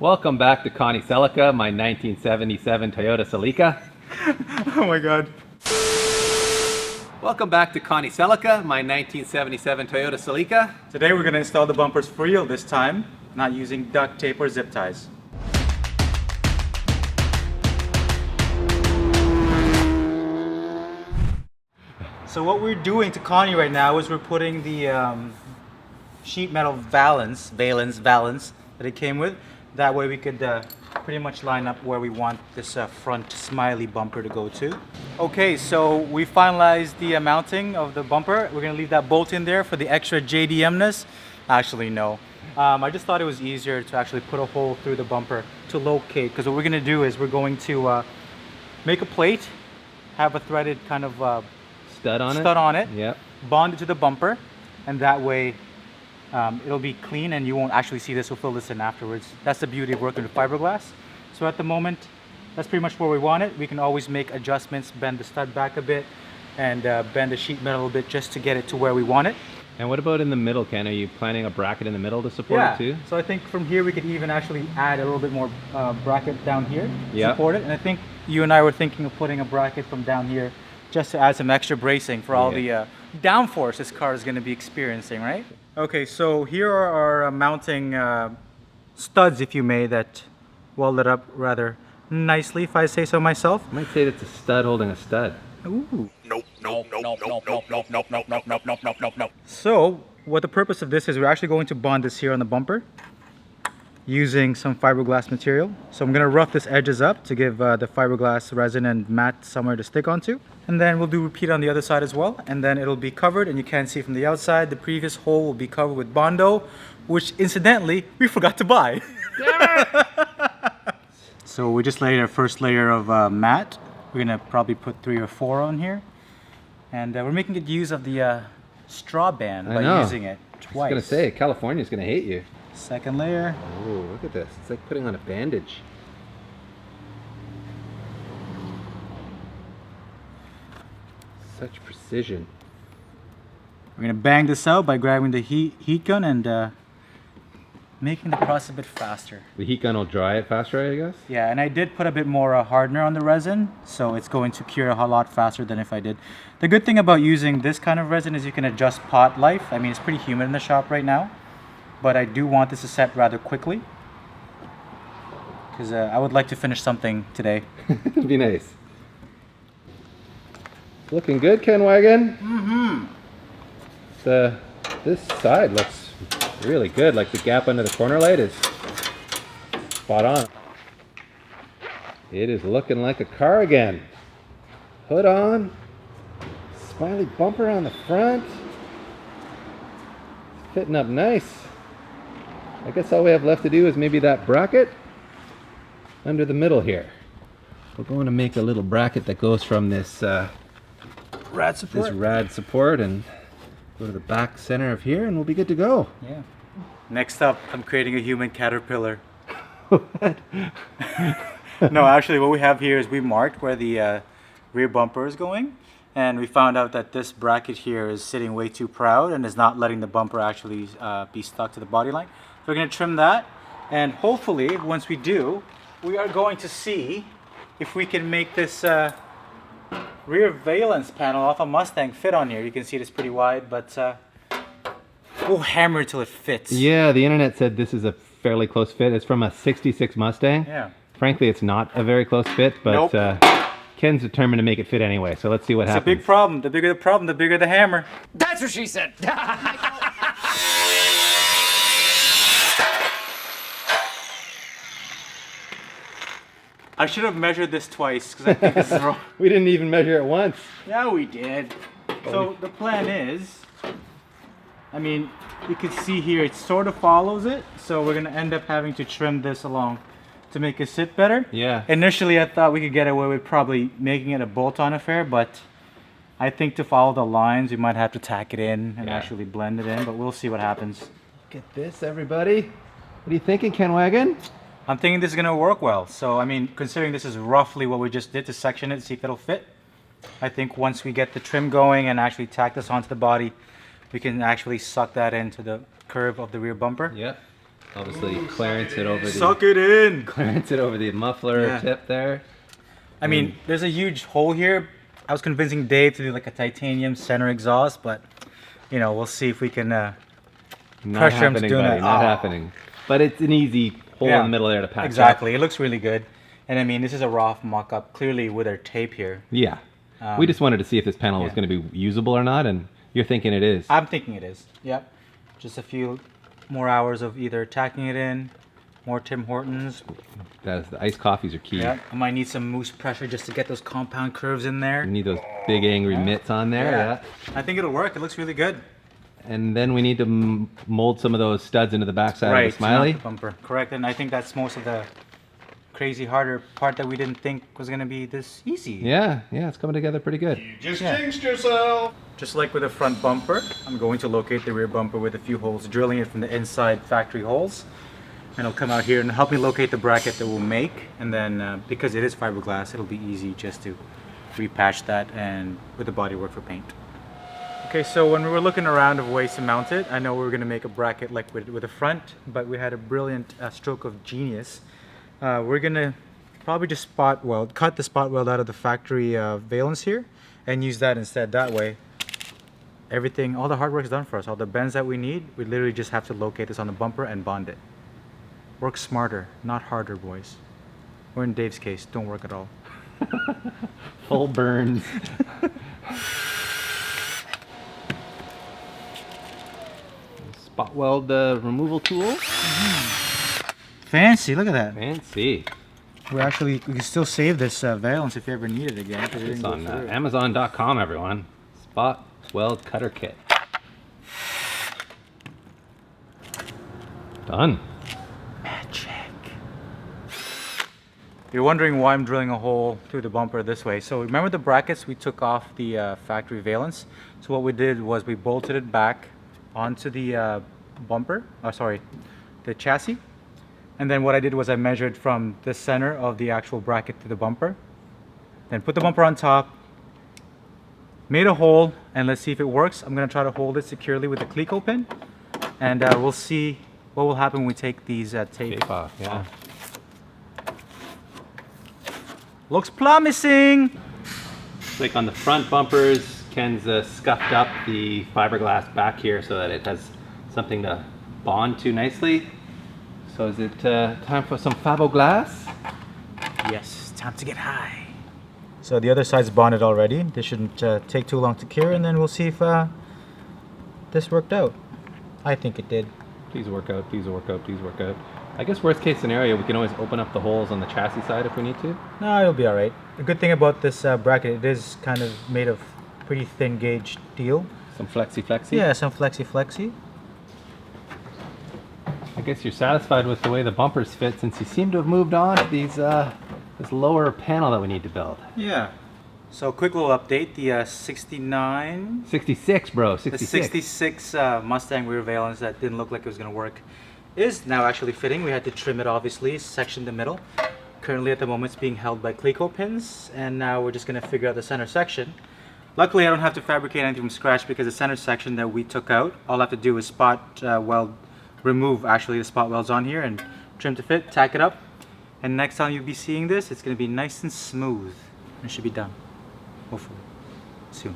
Welcome back to Connie Celica, my 1977 Toyota Celica. Oh my god. Welcome back to Connie Celica, my 1977 Toyota Celica. Today we're going to install the bumpers for real this time, not using duct tape or zip ties. So what we're doing to Connie right now is we're putting the sheet metal valance that it came with. That way we could pretty much line up where we want this front Smiley bumper to go to. Okay, so we finalized the mounting of the bumper. We're gonna leave that bolt in there for the extra JDM-ness. Actually, no. I just thought it was easier to actually put a hole through the bumper to locate, because what we're gonna do is we're going to make a plate, have a threaded kind of Stud on it. Yep. Bond it to the bumper, and that way it'll be clean and you won't actually see this. We'll fill this in afterwards. That's the beauty of working with fiberglass. So at the moment, that's pretty much where we want it. We can always make adjustments, bend the stud back a bit, and bend the sheet metal a bit just to get it to where we want it. And what about in the middle, Ken? Are you planning a bracket in the middle to support it too? So I think from here we could even actually add a little bit more bracket down here to support it. And I think you and I were thinking of putting a bracket from down here just to add some extra bracing for all the downforce this car is going to be experiencing, right? Okay, so here are our mounting studs, if you may, that welded up rather nicely, if I say so myself. I might say it's a stud holding a stud. Ooh. Nope. So, what the purpose of this is, we're actually going to bond this here on the bumper using some fiberglass material. So I'm going to rough this edges up to give the fiberglass resin and mat somewhere to stick onto. And then we'll do repeat on the other side as well. And then it'll be covered, and you can't see from the outside. The previous hole will be covered with Bondo, which incidentally, we forgot to buy. So we just laid our first layer of mat. We're going to probably put 3 or 4 on here. And we're making good use of the straw band by using it twice. I was going to say, California's going to hate you. Second layer. Oh, look at this. It's like putting on a bandage. Such precision. We're going to bang this out by grabbing the heat gun and making the process a bit faster. The heat gun will dry it faster, I guess? Yeah, and I did put a bit more hardener on the resin, so it's going to cure a lot faster than if I did. The good thing about using this kind of resin is you can adjust pot life. I mean, it's pretty humid in the shop right now, but I do want this to set rather quickly, because I would like to finish something today. It'd be nice. Looking good, Ken Wagan. Mm-hmm. This side looks really good. Like the gap under the corner light is spot on. It is looking like a car again. Hood on, Smiley bumper on the front. Fitting up nice. I guess all we have left to do is maybe that bracket under the middle here. We're going to make a little bracket that goes from this rad support and go to the back center of here, and we'll be good to go. Yeah. Next up, I'm creating a human caterpillar. What? No, actually what we have here is we marked where the rear bumper is going, and we found out that this bracket here is sitting way too proud and is not letting the bumper actually be stuck to the body line. So we're going to trim that, and hopefully once we do, we are going to see if we can make this rear valance panel off a Mustang fit on here. You can see it's pretty wide, but we'll hammer it till it fits. Yeah, the internet said this is a fairly close fit. It's from a 66 Mustang. Yeah. Frankly, it's not a very close fit, but Ken's determined to make it fit anyway, so let's see what happens. It's a big problem. The bigger the problem, the bigger the hammer. That's what she said. I should have measured this twice, because I think this is wrong. We didn't even measure it once. Yeah, we did. So the plan is, I mean, you can see here it sort of follows it, so we're going to end up having to trim this along to make it sit better. Yeah. Initially I thought we could get away with probably making it a bolt-on affair, but I think to follow the lines we might have to tack it in and actually blend it in, but we'll see what happens. Look at this, everybody. What are you thinking, Ken Wagan? I'm thinking this is going to work well. So, I mean, considering this is roughly what we just did to section it, see if it'll fit. I think once we get the trim going and actually tack this onto the body, we can actually suck that into the curve of the rear bumper. Yep. Obviously, clearance it over Suck it in! clearance it over the muffler Yeah. tip there. I mean, there's a huge hole here. I was convincing Dave to do like a titanium center exhaust, but you know, we'll see if we can Not pressure him to happening, do buddy. that. Not Oh. happening. But it's an easy hole Yeah, in the middle there to patch exactly. up. It looks really good. And I mean, this is a raw mock-up, clearly with our tape here. Yeah. We just wanted to see if this panel was yeah. going to be usable or not, and you're thinking it is. I'm thinking it is. Yep. Just a few more hours of either tacking it in, more Tim Hortons. The iced coffees are key. Yeah. I might need some mousse pressure just to get those compound curves in there. You need those big angry mitts on there. Yeah. I think it'll work. It looks really good. And then we need to mold some of those studs into the backside of the Right. Smiley. Not the bumper. Correct. And I think that's most of the crazy harder part that we didn't think was going to be this easy. Yeah, it's coming together pretty good. Just jinxed yourself. Just like with the front bumper, I'm going to locate the rear bumper with a few holes, drilling it from the inside factory holes. And it'll come out here and help me locate the bracket that we'll make. And then, because it is fiberglass, it'll be easy just to repatch that and with the bodywork for paint. Okay, so when we were looking around of ways to mount it, I know we were going to make a bracket like with the front, but we had a brilliant stroke of genius. We're going to probably just cut the spot weld out of the factory valance here and use that instead. That way, everything, all the hard work is done for us. All the bends that we need, we literally just have to locate this on the bumper and bond it. Work smarter, not harder, boys. Or in Dave's case, don't work at all. Full burns. Spot weld removal tool. Fancy, look at that. Fancy. We can still save this valance if you ever need it again. 'Cause it It's didn't go on through. Amazon.com, everyone. Spot weld cutter kit. Done. Magic. You're wondering why I'm drilling a hole through the bumper this way. So remember the brackets we took off the factory valance? So what we did was we bolted it back onto the the chassis. And then what I did was I measured from the center of the actual bracket to the bumper. Then put the bumper on top, made a hole, and let's see if it works. I'm gonna try to hold it securely with a Celica pin. And we'll see what will happen when we take these tape Tape off, yeah. Looks promising. Like on the front bumpers, Ken's scuffed up the fiberglass back here so that it has something to bond to nicely. So is it time for some fiberglass? Yes, time to get high. So the other side's bonded already. This shouldn't take too long to cure, and then we'll see if this worked out. I think it did. Please work out, please work out, please work out. I guess worst case scenario, we can always open up the holes on the chassis side if we need to. No, it'll be all right. The good thing about this bracket, it is kind of made of pretty thin gauge steel. Some flexi. Yeah, some flexi. I guess you're satisfied with the way the bumpers fit since you seem to have moved on to these this lower panel that we need to build. Yeah. So quick little update, the 69... 66, bro, The 66. 66 Mustang rear valance that didn't look like it was going to work is now actually fitting. We had to trim it, obviously, section the middle. Currently at the moment it's being held by Celica pins, and now we're just going to figure out the center section. Luckily I don't have to fabricate anything from scratch because the center section that we took out, all I have to do is remove actually the spot welds on here and trim to fit, tack it up, and next time you'll be seeing this, it's going to be nice and smooth. It should be done, hopefully, soon.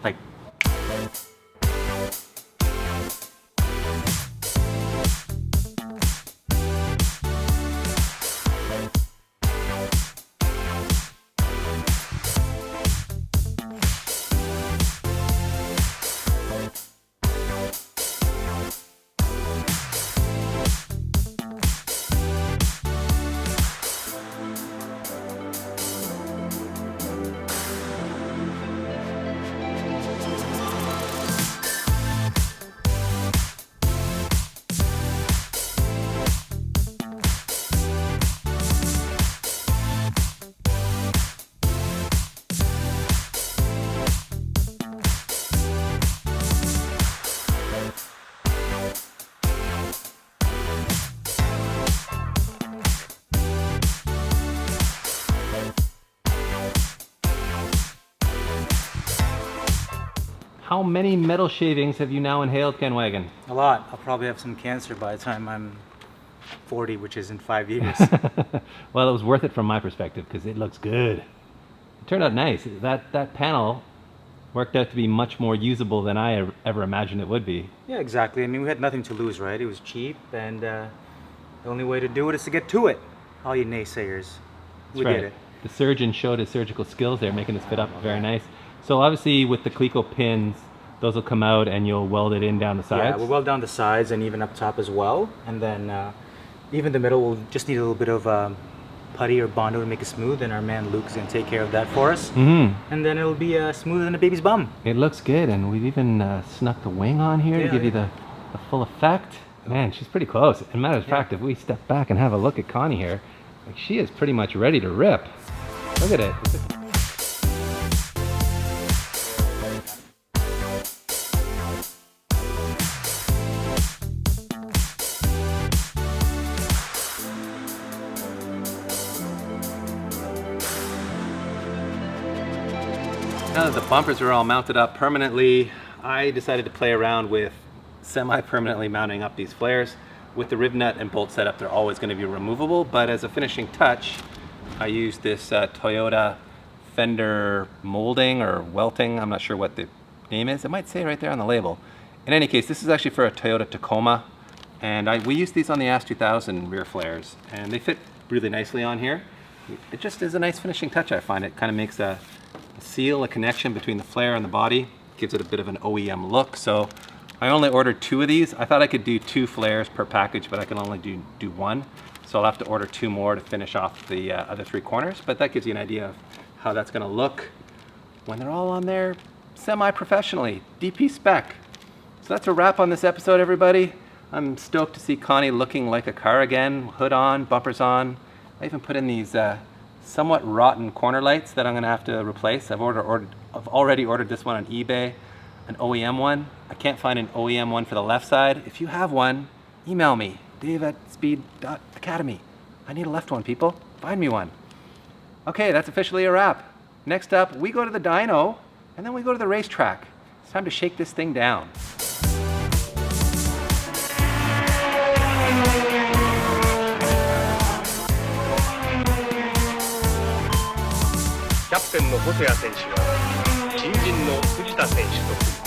Like. How many metal shavings have you now inhaled, Ken Wagan? A lot. I'll probably have some cancer by the time I'm 40, which is in 5 years. Well, it was worth it from my perspective because it looks good. It turned out nice. That panel worked out to be much more usable than I ever imagined it would be. Yeah, exactly. I mean, we had nothing to lose, right? It was cheap, and the only way to do it is to get to it. All you naysayers, we did it. The surgeon showed his surgical skills there, making this fit up very nice. So obviously with the Celica pins, those will come out and you'll weld it in down the sides? Yeah, we'll weld down the sides and even up top as well. And then even the middle, we'll just need a little bit of putty or Bondo to make it smooth, and our man Luke's going to take care of that for us. And then it'll be smoother than a baby's bum. It looks good, and we've even snuck the wing on here to give you the full effect. Man, she's pretty close. As a matter of fact, if we step back and have a look at Connie here, like, she is pretty much ready to rip. Look at it. Now that the bumpers are all mounted up permanently, I decided to play around with semi-permanently mounting up these flares. With the rib nut and bolt setup, they're always going to be removable, but as a finishing touch, I used this Toyota fender molding or welting. I'm not sure what the name is. It might say right there on the label. In any case, this is actually for a Toyota Tacoma, and we used these on the Ass 2000 rear flares, and they fit really nicely on here. It just is a nice finishing touch, I find. It kind of makes a seal, a connection between the flare and the body, gives it a bit of an OEM look. So I only ordered 2 of these. I thought I could do 2 flares per package, but I can only do 1. So I'll have to order 2 more to finish off the other 3 corners, but that gives you an idea of how that's gonna look when they're all on there semi-professionally, DP spec. So that's a wrap on this episode, everybody. I'm stoked to see Connie looking like a car again, hood on, bumpers on. I even put in these somewhat rotten corner lights that I'm gonna have to replace. I've already ordered this one on eBay, an OEM one. I can't find an OEM one for the left side. If you have one, email me, dave@speed.academy. I need a left one, people. Find me one. Okay, that's officially a wrap. Next up, we go to the dyno, and then we go to the racetrack. It's time to shake this thing down. キャプテンの細谷選手は新人の藤田選手と組み